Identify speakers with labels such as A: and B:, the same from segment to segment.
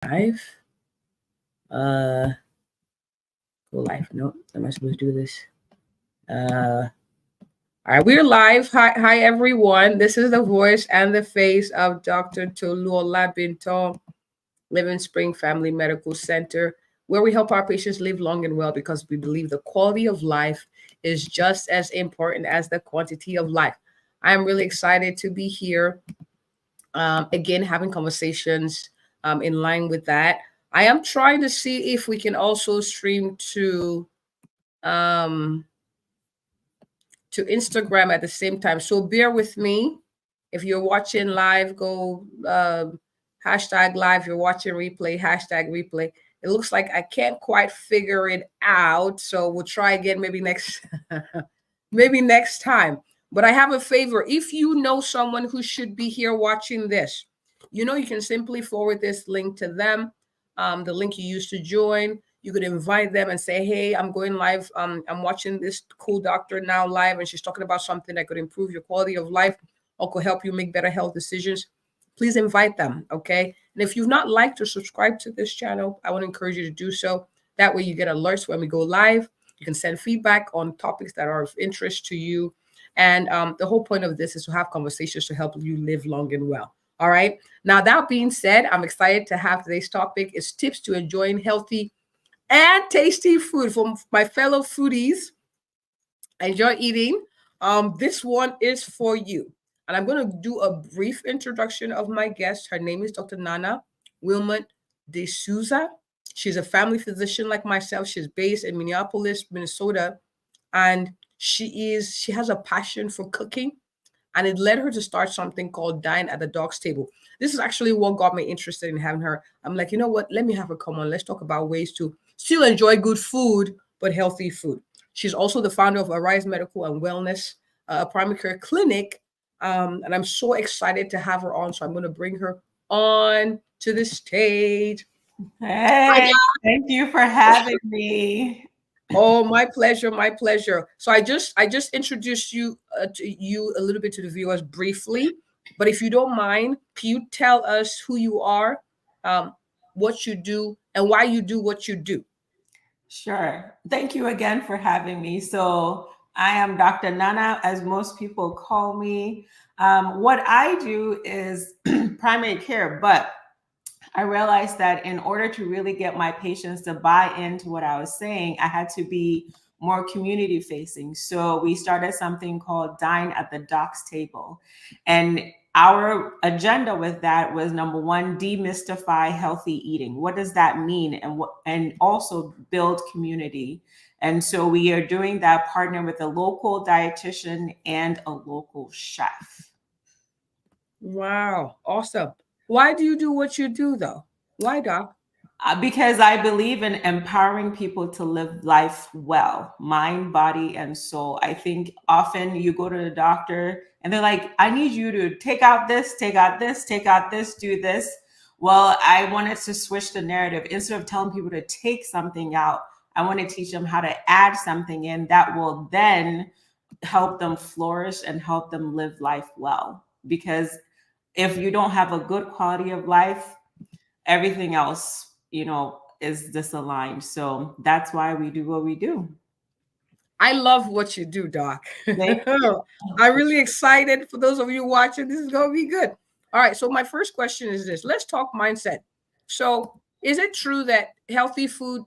A: Live. Go live. No, am I supposed to do this? All right, we're live. Hi, everyone. This is the voice and the face of Dr. Toluola Bintom, Living Spring Family Medical Center, where we help our patients live long and well because we believe the quality of life is just as important as the quantity of life. I am really excited to be here again, having conversations in line with that. I am trying to see if we can also stream um, to Instagram at the same time. So bear with me. If you're watching live, go hashtag live. If you're watching replay, hashtag replay. It looks like I can't quite figure it out. So we'll try again maybe next maybe next time. But I have a favor. If you know someone who should be here watching this, you can simply forward this link to them, the link you used to join. You could invite them and say, hey, I'm going live. I'm watching this cool doctor now live, and she's talking about something that could improve your quality of life or could help you make better health decisions. Please invite them, okay? And if you've not liked or subscribed to this channel, I want to encourage you to do so. That way you get alerts when we go live. You can send feedback on topics that are of interest to you. And the whole point of this is to have conversations to help you live long and well. All right. Now, that being said, I'm excited to have today's topic is tips to enjoying healthy and tasty food from my fellow foodies. Enjoy eating. This one is for you. And I'm going to do a brief introduction of my guest. Her name is Dr. Nana Wilmot de Souza. She's a family physician like myself. She's based in Minneapolis, Minnesota, and she has a passion for cooking, and it led her to start something called Dine at the Dog's Table. This is actually what got me interested in having her. I'm like, you know what? Let me have her come on. Let's talk about ways to still enjoy good food, but healthy food. She's also the founder of Arise Medical and Wellness, a primary care clinic. And I'm so excited to have her on. So I'm going to bring her on to the stage.
B: Hey, thank you for having me.
A: Oh, my pleasure, my pleasure. So I just introduced you a little bit to the viewers briefly, but if you don't mind, can you tell us who you are, what you do, and why you do what you do?
B: Sure. Thank you again for having me. So, I am Dr. Nana, as most people call me. What I do is primary care, but I realized that in order to really get my patients to buy into what I was saying, I had to be more community facing. So we started something called Dine at the Doc's Table. And our agenda with that was number one, demystify healthy eating. What does that mean? And also build community. And so we are doing that partner with a local dietitian and a local chef.
A: Wow, awesome. Why do you do what you do, though? Why, Doc?
B: Because I believe in empowering people to live life well, mind, body, and soul. I think often you go to the doctor and they're like, I need you to take out this, take out this, take out this, do this. Well, I wanted to switch the narrative. Instead of telling people to take something out, I want to teach them how to add something in that will then help them flourish and help them live life well. Because if you don't have a good quality of life, everything else, is disaligned. So that's why we do what we do.
A: I love what you do, Doc.
B: Thank
A: I'm really excited for those of you watching. This is going to be good. All right. So, my first question is this: let's talk mindset. So, is it true that healthy food?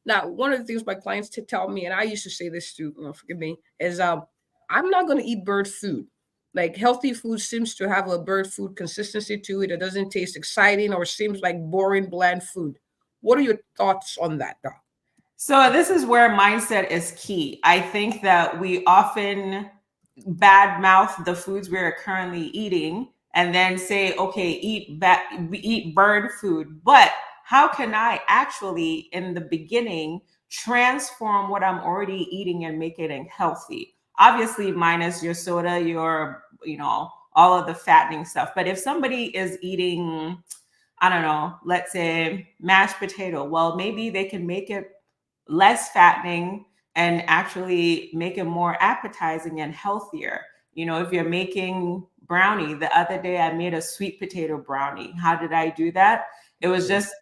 A: Now, one of the things my clients tell me, and I used to say this too, forgive me, is I'm not going to eat bird food. Like healthy food seems to have a bird food consistency to it. It doesn't taste exciting or seems like boring, bland food. What are your thoughts on that, Doc?
B: So this is where mindset is key. I think that we often badmouth the foods we're currently eating and then say, okay, we eat bird food. But how can I actually, in the beginning, transform what I'm already eating and make it healthy? Obviously, minus your soda, all of the fattening stuff. But if somebody is eating, I don't know, let's say mashed potato, well, maybe they can make it less fattening and actually make it more appetizing and healthier. If you're making brownie, the other day I made a sweet potato brownie. How did I do that? It was just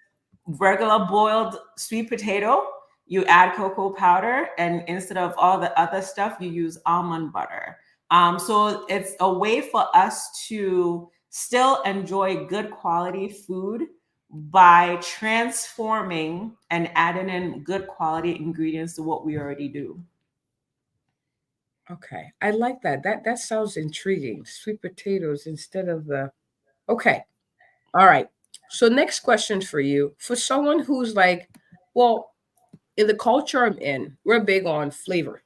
B: regular boiled sweet potato, you add cocoa powder, and instead of all the other stuff, you use almond butter. So it's a way for us to still enjoy good quality food by transforming and adding in good quality ingredients to what we already do.
A: Okay, I like that. That sounds intriguing. Sweet potatoes instead of the. Okay, all right. So next question for you, for someone who's like, well, in the culture I'm in, we're big on flavor,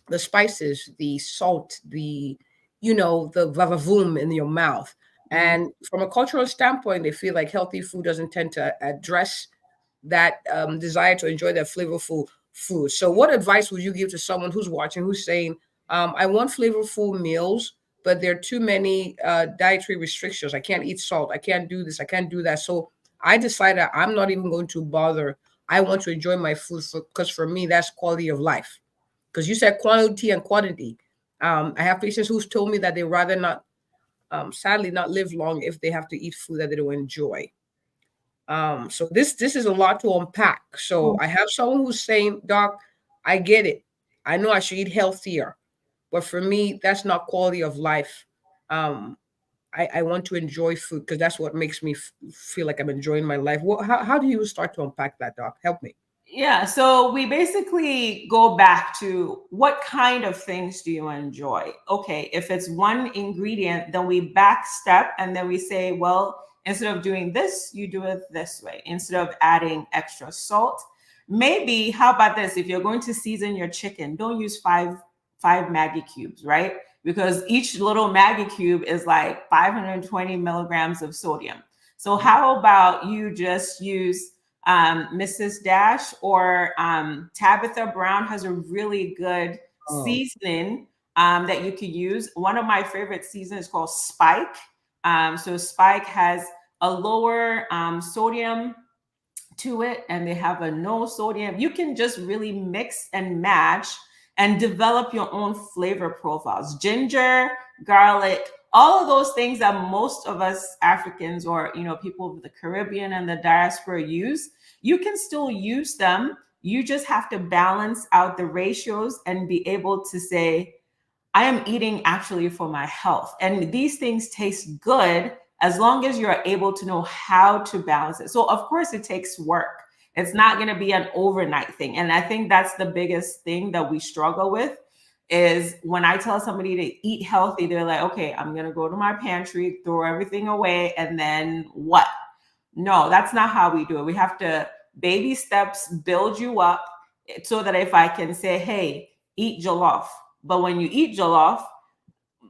A: the spices, the salt, the, the vavavoom in your mouth.
B: Mhm.
A: And from a cultural standpoint, they feel like healthy food doesn't tend to address that desire to enjoy that flavorful food. So, what advice would you give to someone who's watching, who's saying, I want flavorful meals, but there are too many dietary restrictions. I can't eat salt. I can't do this. I can't do that. So, I decided I'm not even going to bother. I want to enjoy my food because for me, that's quality of life. Because you said quality and quantity. I have patients who's told me that they rather not, sadly, not live long if they have to eat food that they don't enjoy. So this is a lot to unpack. So I have someone who's saying, Doc, I get it. I know I should eat healthier, but for me, that's not quality of life. Um, I want to enjoy food because that's what makes me feel like I'm enjoying my life. How do you start to unpack that, Doc? Help me.
B: Yeah, so we basically go back to what kind of things do you enjoy? Okay, if it's one ingredient, then we back step and then we say, well, instead of doing this, you do it this way. Instead of adding extra salt, maybe how about this? If you're going to season your chicken, don't use five Maggie cubes, right? Because each little Maggie cube is like 520 milligrams of sodium. So how about you just use Mrs. Dash or Tabitha Brown has a really good
A: Oh,
B: seasoning that you could use. One of my favorite seasonings is called Spike. So Spike has a lower sodium to it and they have a no sodium. You can just really mix and match and develop your own flavor profiles. Ginger, garlic, all of those things that most of us Africans or people of the Caribbean and the diaspora use, you can still use them. You just have to balance out the ratios and be able to say, I am eating actually for my health. And these things taste good as long as you're able to know how to balance it. So, of course, it takes work. It's not going to be an overnight thing. And I think that's the biggest thing that we struggle with is when I tell somebody to eat healthy, they're like, okay, I'm going to go to my pantry, throw everything away, and then what? No, that's not how we do it. We have to baby steps build you up so that if I can say, hey, eat jollof. But when you eat jollof,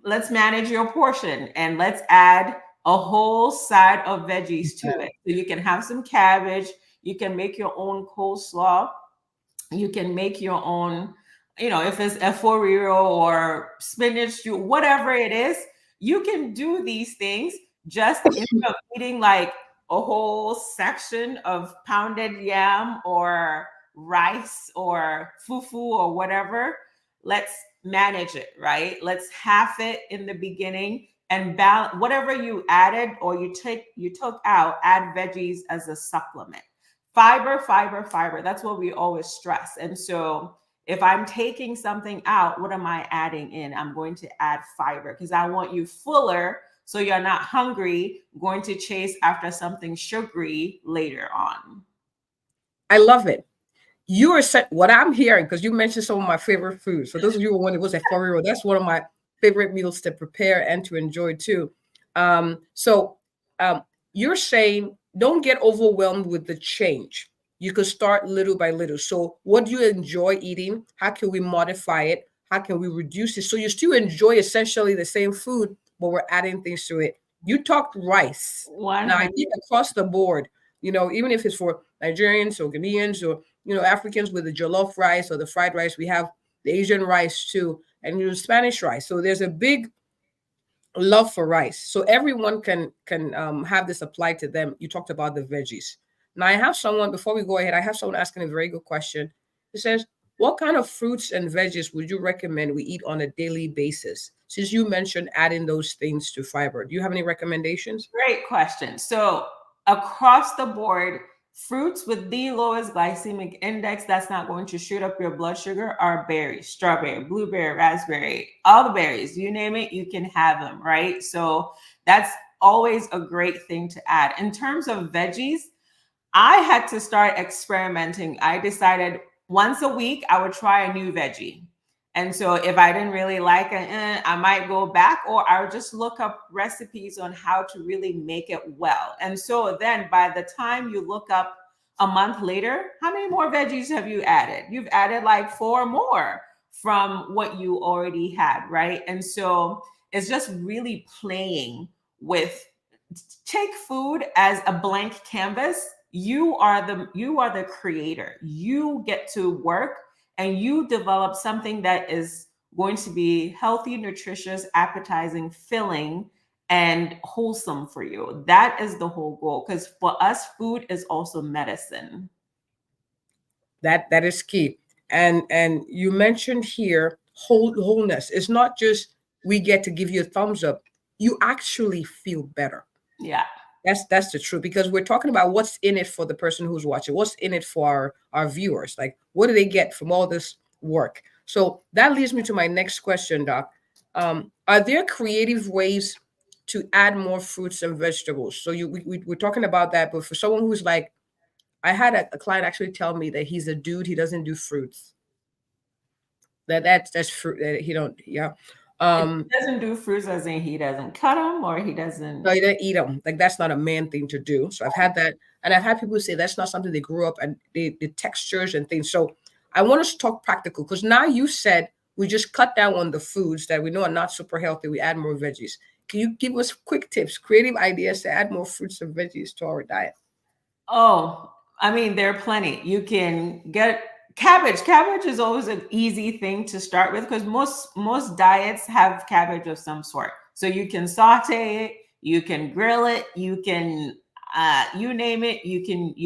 B: let's manage your portion and let's add a whole side of veggies to it. So you can have some cabbage, you can make your own coleslaw, you can make your own, if it's eforiro or spinach, whatever it is, you can do these things just instead of eating like a whole section of pounded yam or rice or fufu or whatever. Let's manage it, right? Let's half it in the beginning and balance whatever you added or you took out, add veggies as a supplement. Fiber, fiber, fiber. That's what we always stress. And so if I'm taking something out, what am I adding in? I'm going to add fiber because I want you fuller so you're not hungry, going to chase after something sugary later on.
A: I love it. You are what I'm hearing because you mentioned some of my favorite foods. For those of you who wonder what's a roll, that's one of my favorite meals to prepare and to enjoy too. So you're saying don't get overwhelmed with the change. You could start little by little. So what do you enjoy eating? How can we modify it? How can we reduce it? So you still enjoy essentially the same food, but we're adding things to it. You talked rice. Now I
B: 100.
A: think across the board, even if it's for Nigerians or Ghanaians or Africans with the jollof rice or the fried rice, we have the Asian rice too, and Spanish rice. So there's a big love for rice. So everyone can have this applied to them. You talked about the veggies. Now I have someone before we go ahead. I have someone asking a very good question. It says, "What kind of fruits and veggies would you recommend we eat on a daily basis?" Since you mentioned adding those things to fiber, do you have any recommendations?
B: Great question. So across the board, Fruits with the lowest glycemic index that's not going to shoot up your blood sugar are berries, strawberry, blueberry, raspberry, all the berries, you name it, you can have them, right? So that's always a great thing to add. In terms of veggies, I had to start experimenting. I decided once a week I would try a new veggie. And so if I didn't really like it, I might go back, or I would just look up recipes on how to really make it well. And so then by the time you look up a month later, how many more veggies have you added? You've added like 4 more from what you already had, right? And so it's just really playing with, take food as a blank canvas. You are the creator. You get to work and you develop something that is going to be healthy, nutritious, appetizing, filling, and wholesome for you. That is the whole goal, because for us food is also medicine.
A: That is key. And you mentioned here wholeness. It's not just we get to give you a thumbs up. You actually feel better.
B: Yeah.
A: That's the truth, because we're talking about what's in it for the person who's watching, what's in it for our viewers. Like, what do they get from all this work? So that leads me to my next question, Doc. Are there creative ways to add more fruits and vegetables? So we're talking about that, but for someone who's like, I had a client actually tell me that he's a dude, he doesn't do fruits. That's fruit that he don't, yeah.
B: It doesn't do fruits as in he doesn't cut them, or he doesn't.
A: No, you don't eat them. Like, that's not a man thing to do. So I've had that, and I've had people say that's not something they grew up and the textures and things. So I want us to talk practical, because now you said we just cut down on the foods that we know are not super healthy. We add more veggies. Can you give us quick tips, creative ideas to add more fruits and veggies to our diet?
B: Oh, I mean, there are plenty. You can get cabbage. Cabbage is always an easy thing to start with, because most diets have cabbage of some sort. So you can saute it, you can grill it, you can you name it, you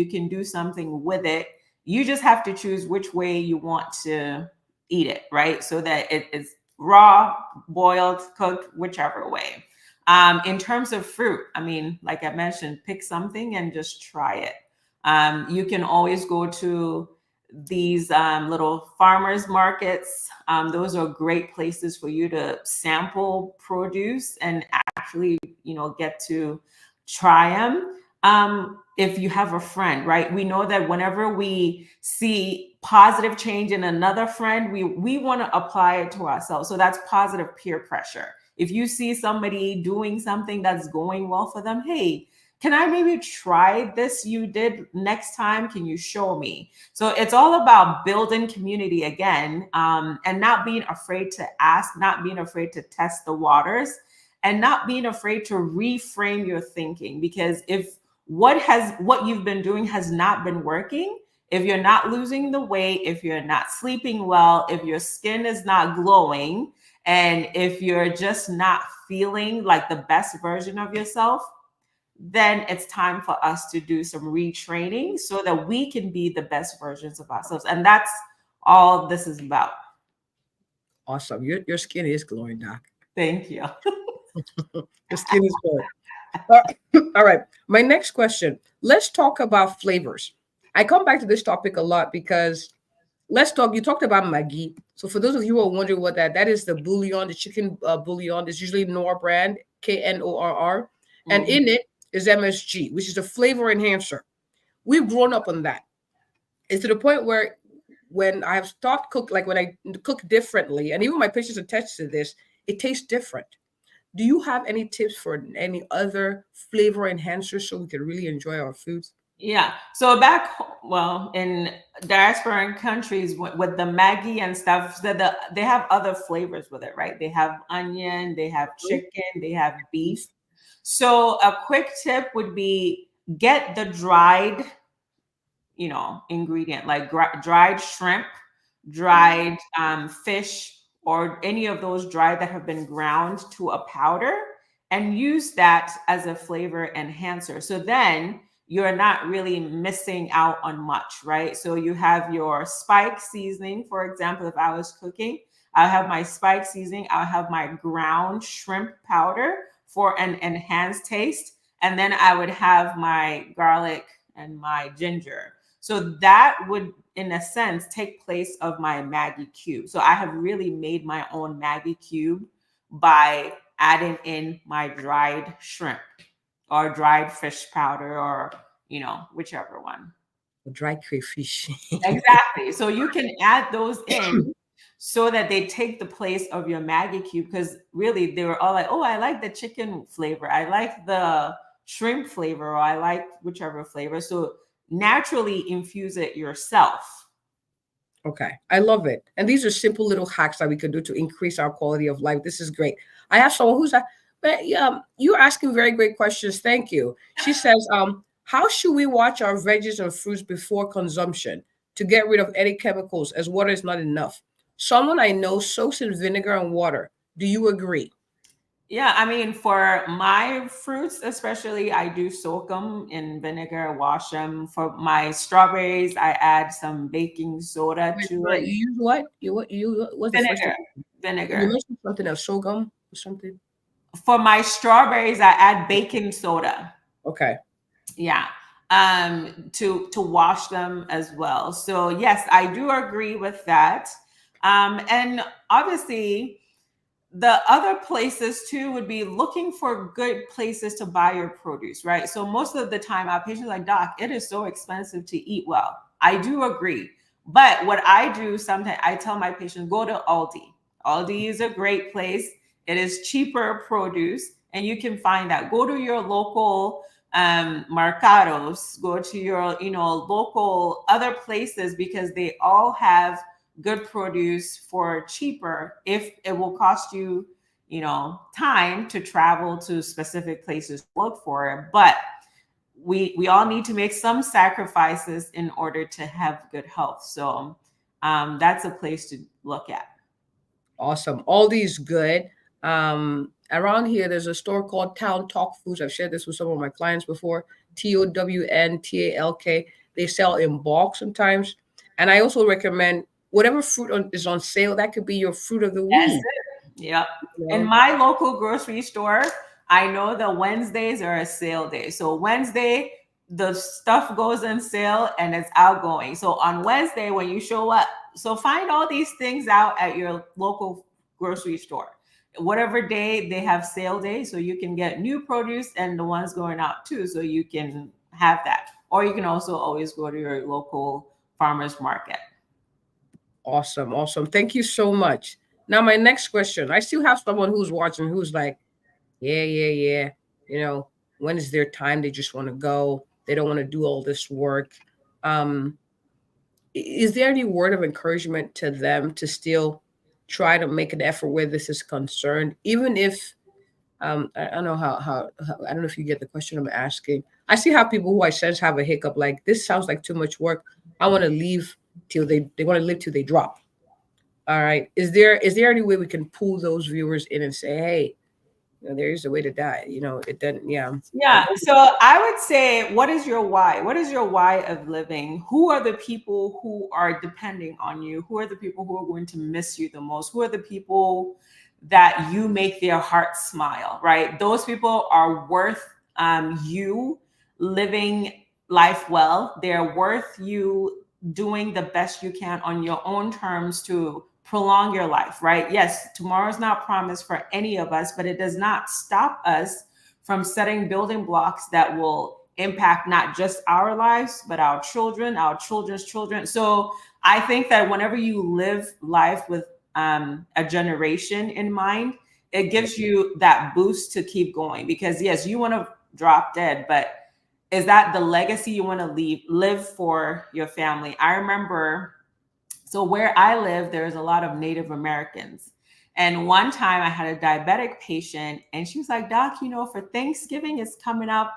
B: can do something with it. You just have to choose which way you want to eat it, right? So that it is raw, boiled, cooked, whichever way. In terms of fruit, I mean, like I mentioned, pick something and just try it. You can always go to these little farmers markets. Those are great places for you to sample produce and actually, get to try them. If you have a friend, right? We know that whenever we see positive change in another friend, we want to apply it to ourselves. So that's positive peer pressure. If you see somebody doing something that's going well for them, hey, can I maybe try this you did next time? Can you show me? So it's all about building community again, and not being afraid to ask, not being afraid to test the waters, and not being afraid to reframe your thinking. Because if what you've been doing has not been working, if you're not losing the weight, if you're not sleeping well, if your skin is not glowing, and if you're just not feeling like the best version of yourself, then it's time for us to do some retraining so that we can be the best versions of ourselves. And that's all this is about.
A: Awesome. Your skin is glowing, Doc.
B: Thank you.
A: The skin is glowing. All right. My next question. Let's talk about flavors. I come back to this topic a lot because you talked about Maggi. So for those of you who are wondering what that is, the bouillon, the chicken bouillon. It's usually Knorr brand, Knorr. And in it is MSG, which is a flavor enhancer. We've grown up on that. It's to the point where when I have stopped cook, like when I cook differently, and even my patients attest to this, it tastes different. Do you have any tips for any other flavor enhancers so we can really enjoy our foods?
B: Yeah. So well, in diaspora countries with the Maggi and stuff, they have other flavors with it, right? They have onion, they have chicken, they have beef. So a quick tip would be get the dried, ingredient, like dried shrimp, dried fish, or any of those dried that have been ground to a powder, and use that as a flavor enhancer. So then you're not really missing out on much, right? So you have your spike seasoning. For example, if I was cooking, I'll have my spike seasoning, I'll have my ground shrimp powder for an enhanced taste. And then I would have my garlic and my ginger. So that would, in a sense, take place of my Maggie cube. So I have really made my own Maggie cube by adding in my dried shrimp or dried fish powder, or, you know, whichever one.
A: Dry crayfish.
B: Exactly. So you can add those in so that they take the place of your Maggie cube, because really they were all like, oh, I like the chicken flavor, I like the shrimp flavor, or I like whichever flavor. So naturally infuse it yourself.
A: Okay, I love it. And these are simple little hacks that we can do to increase our quality of life. This is great. I have someone who's but you're asking very great questions. Thank you. She says, how should we watch our veggies and fruits before consumption to get rid of any chemicals, as water is not enough? Someone I know soaks in vinegar and water. Do you agree?
B: Yeah, I mean, for my fruits, especially, I do soak them in vinegar, wash them. For my strawberries, I add some baking soda
A: Wait,
B: to
A: but
B: it.
A: you use what? You what's the first thing?
B: Vinegar,
A: You
B: vinegar.
A: mentioned something else, sorghum or something.
B: For my strawberries, I add baking soda.
A: Okay.
B: Yeah. To wash them as well. So yes, I do agree with that. And obviously, the other places too would be looking for good places to buy your produce, right? So most of the time our patients are like, doc, it is so expensive to eat well. I do agree. But what I do sometimes, I tell my patients, go to Aldi. Aldi is a great place. It is cheaper produce, and you can find that. Go to your local mercados, go to your, you know, local other places, because they all have good produce for cheaper. If it will cost you, you know, time to travel to specific places to look for it, but we all need to make some sacrifices in order to have good health. So that's a place to look at.
A: Awesome. All these good. Around here, there's a store called Town Talk Foods. I've shared this with some of my clients before. TOWNTALK. They sell in bulk sometimes. And I also recommend whatever is on sale. That could be your fruit of the
B: That's
A: week.
B: it. Yep.
A: You
B: In
A: know?
B: my local grocery store, I know that Wednesdays are a sale day. So Wednesday, the stuff goes on sale and it's outgoing. So on Wednesday, when you show up, so find all these things out at your local grocery store. Whatever day they have sale day, so you can get new produce and the ones going out too, so you can have that. Or you can also always go to your local farmers market.
A: Awesome. Awesome. Thank you so much. Now, my next question. I still have someone who's watching who's like, yeah, yeah, yeah. You know, when is their time? They just want to go. They don't want to do all this work. Um, is there any word of encouragement to them to still try to make an effort where this is concerned, even if I don't know how I don't know if you get the question I'm asking. I see how people who I sense have a hiccup, like this sounds like too much work. I want to leave till they want to live till they drop. All right. Is there any way we can pull those viewers in and say, hey, you know, there is a way to die? You know, it doesn't. Yeah.
B: Yeah. So I would say, what is your why? What is your why of living? Who are the people who are depending on you? Who are the people who are going to miss you the most? Who are the people that you make their hearts smile, right? Those people are worth you living life well. They're worth you doing the best you can on your own terms to prolong your life, right? Yes, tomorrow's not promised for any of us, but it does not stop us from setting building blocks that will impact not just our lives, but our children, our children's children. So I think that whenever you live life with a generation in mind, it gives you that boost to keep going. Because yes, you want to drop dead, but is that the legacy you want to live for your family? I remember, so where I live, there's a lot of Native Americans. And one time I had a diabetic patient and she was like, doc, you know, for Thanksgiving is coming up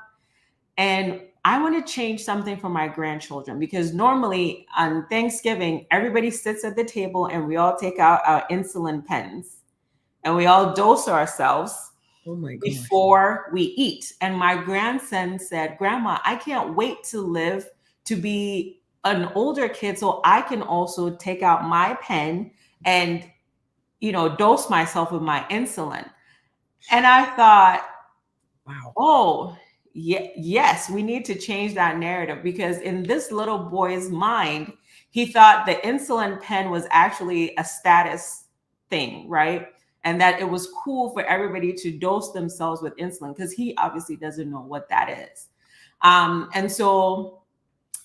B: and I want to change something for my grandchildren, because normally on Thanksgiving, everybody sits at the table and we all take out our insulin pens and we all dose ourselves
A: Oh my gosh.
B: before we eat. And my grandson said, Grandma, I can't wait to live to be an older kid so I can also take out my pen and, you know, dose myself with my insulin. And I thought,
A: Wow.
B: oh, yes, we need to change that narrative, because in this little boy's mind, he thought the insulin pen was actually a status thing, right? And that it was cool for everybody to dose themselves with insulin, because he obviously doesn't know what that is. And so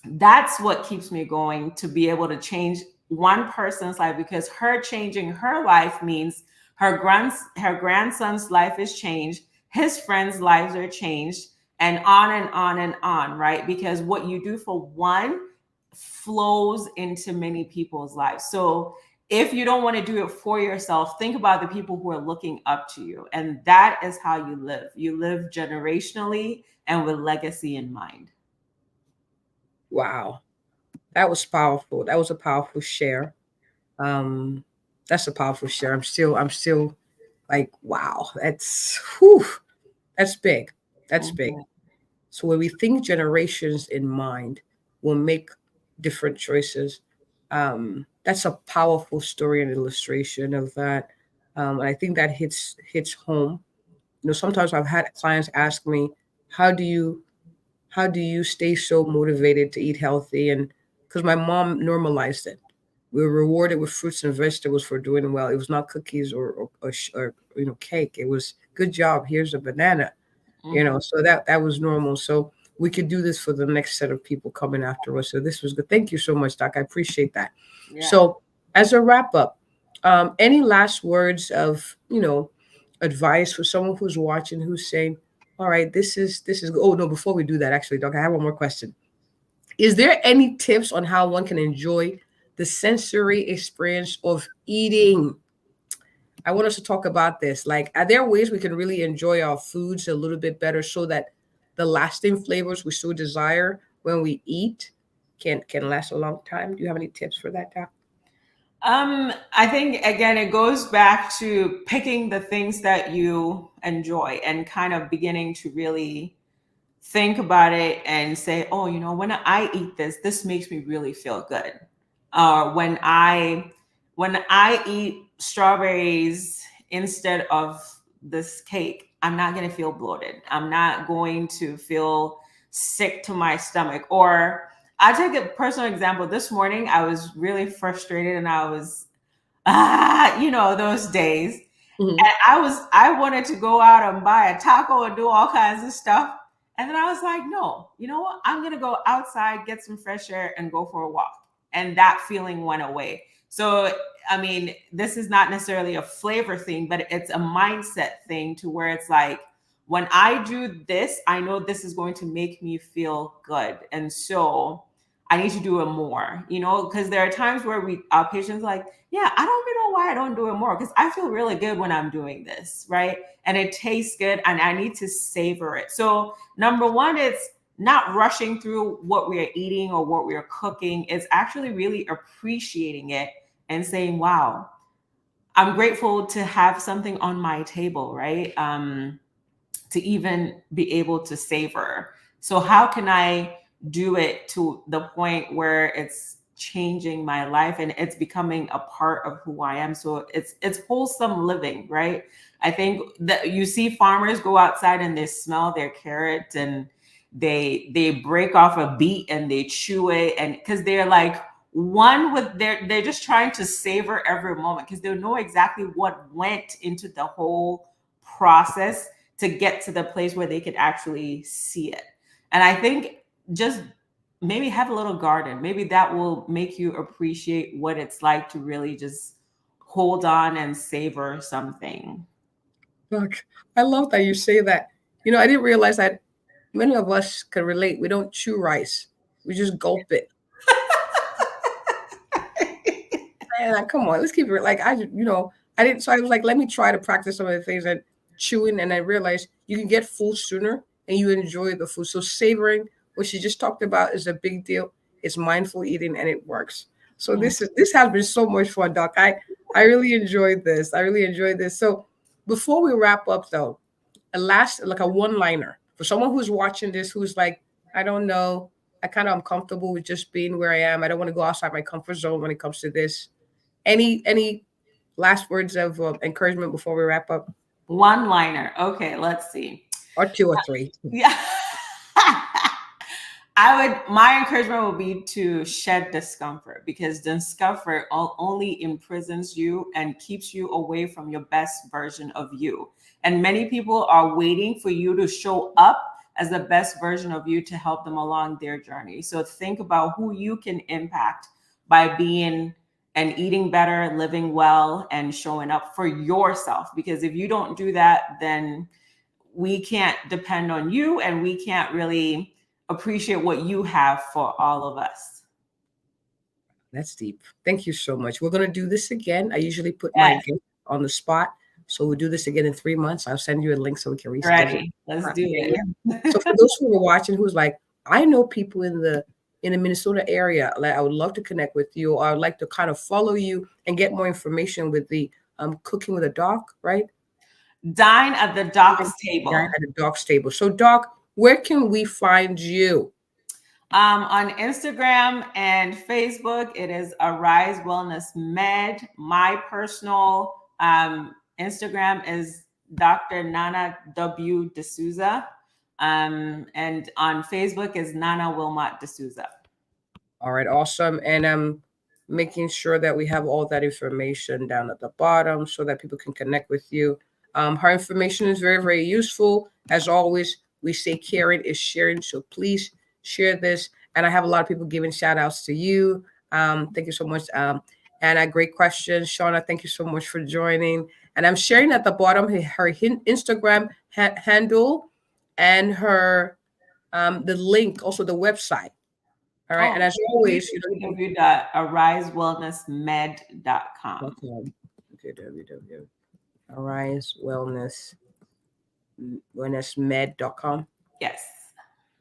B: that's what keeps me going, to be able to change one person's life, because her changing her life means her grandson's life is changed, his friends' lives are changed, and on and on and on, right? Because what you do for one flows into many people's lives. So if you don't want to do it for yourself, think about the people who are looking up to you, and that is how you live. You live generationally and with legacy in mind.
A: Wow. That was powerful. That was a powerful share. Um, that's a powerful share. I'm still like, wow, that's whew, that's big. That's big.
B: Mhm.
A: So when we think generations in mind, we'll make different choices. That's a powerful story and illustration of that. And I think that hits home. Sometimes I've had clients ask me, how do you how do you stay so motivated to eat healthy? And because my mom normalized it, we were rewarded with fruits and vegetables for doing well. It was not cookies or cake. It was good job. Here's a banana.
B: Mhm.
A: So that was normal. So we could do this for the next set of people coming after us. So this was good. Thank you so much, Doc. I appreciate that.
B: Yeah.
A: So as a wrap up, any last words of advice for someone who's watching, who's saying, all right, this is oh no, before we do that, actually, Doc, I have one more question. Is there any tips on how one can enjoy the sensory experience of eating? I want us to talk about this. Like, are there ways we can really enjoy our foods a little bit better so that the lasting flavors we so desire when we eat can last a long time? Do you have any tips for that, Doc?
B: I think again, it goes back to picking the things that you enjoy and kind of beginning to really think about it and say, oh, when I eat this, this makes me really feel good. When I eat strawberries instead of this cake, I'm not going to feel bloated. I'm not going to feel sick to my stomach. Or I take a personal example. This morning, I was really frustrated, and I was those days.
A: Hmm.
B: And I wanted to go out and buy a taco and do all kinds of stuff. And then I was like, no, you know what? I'm gonna go outside, get some fresh air, and go for a walk. And that feeling went away. So I mean, this is not necessarily a flavor thing, but it's a mindset thing, to where it's like, when I do this, I know this is going to make me feel good. And so I need to do it more, because there are times where our patients are like, yeah, I don't really know why I don't do it more, because I feel really good when I'm doing this, right? And it tastes good, and I need to savor it. So number one, it's not rushing through what we're eating or what we're cooking. It's actually really appreciating it and saying, wow, I'm grateful to have something on my table, right? To even be able to savor. So how can I do it to the point where it's changing my life and it's becoming a part of who I am? So it's wholesome living, right? I think that you see farmers go outside and they smell their carrots, and they break off a beet and they chew it, and because they're like one with they're just trying to savor every moment, because they know exactly what went into the whole process to get to the place where they could actually see it. And I think just maybe have a little garden. Maybe that will make you appreciate what it's like to really just hold on and savor something.
A: Doc, I love that you say that. I didn't realize that many of us can relate. We don't chew rice. We just gulp it. And like, come on, let's keep it like I didn't. So I was like, let me try to practice some of the things and chewing, and I realized you can get full sooner and you enjoy the food. So savoring, what she just talked about, is a big deal. It's mindful eating and it works. So
B: Mm.
A: this has been so much fun, Doc. I really enjoyed this. I really enjoyed this. So before we wrap up, though, a last like a one liner for someone who's watching this, who's like, I don't know, I kind of am comfortable with just being where I am. I don't want to go outside my comfort zone when it comes to this. Any last words of encouragement before we wrap up,
B: One liner. Okay, let's see.
A: or two or three?
B: Yeah. My encouragement would be to shed discomfort, because discomfort only imprisons you and keeps you away from your best version of you. And many people are waiting for you to show up as the best version of you to help them along their journey. So think about who you can impact by being and eating better, living well, and showing up for yourself. Because if you don't do that, then we can't depend on you, and we can't really appreciate what you have for all of us.
A: That's deep. Thank you so much. We're going to do this again. I usually put my
B: Yes.
A: guest on the spot. So we'll do this again in 3 months. I'll send you a link so we can reschedule.
B: Ready. Let's do it.
A: So for those who are watching, who's like, I know people in the Minnesota area, like I would love to connect with you, or I would like to kind of follow you and get more information with the Cooking with a Doc, right?
B: Dine at the Doc's Table.
A: Dine at the Doc's Table. So Doc, where can we find you?
B: On Instagram and Facebook, it is Arise Wellness Med. My personal Instagram is Dr. Nana W. D'Souza. And on Facebook is Nana Wilmot D'Souza.
A: All right, awesome. And I'm making sure that we have all that information down at the bottom so that people can connect with you. Her information is very, very useful. As always, we say caring is sharing. So please share this. And I have a lot of people giving shout outs to you. Thank you so much. Anna, great question. Shauna, thank you so much for joining. And I'm sharing at the bottom her Instagram handle and her the link, also the website. All right. And as always,
B: www.arisewellnessmed.com.
A: Okay, arisewellnessmed.com.
B: Yes.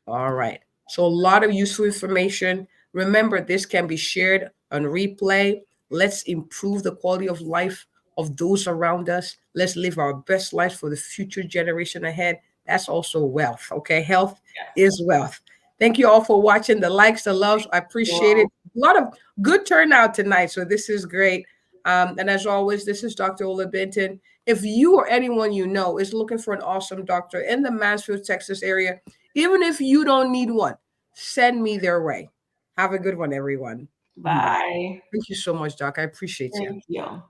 A: All right. So a lot of useful information. Remember, this can be shared on replay. Let's improve the quality of life of those around us. Let's live our best life for the future generation ahead. That's also wealth. Okay. Health is wealth. Thank you all for watching. The likes, the loves. I appreciate it. A lot of good turnout tonight. So this is great. And as always, this is Dr. Ola Benton. If you or anyone you know is looking for an awesome doctor in the Mansfield, Texas area, even if you don't need one, send me their way. Have a good one, everyone.
B: Bye.
A: Thank you so much, Doc. I appreciate you.
B: Thank you.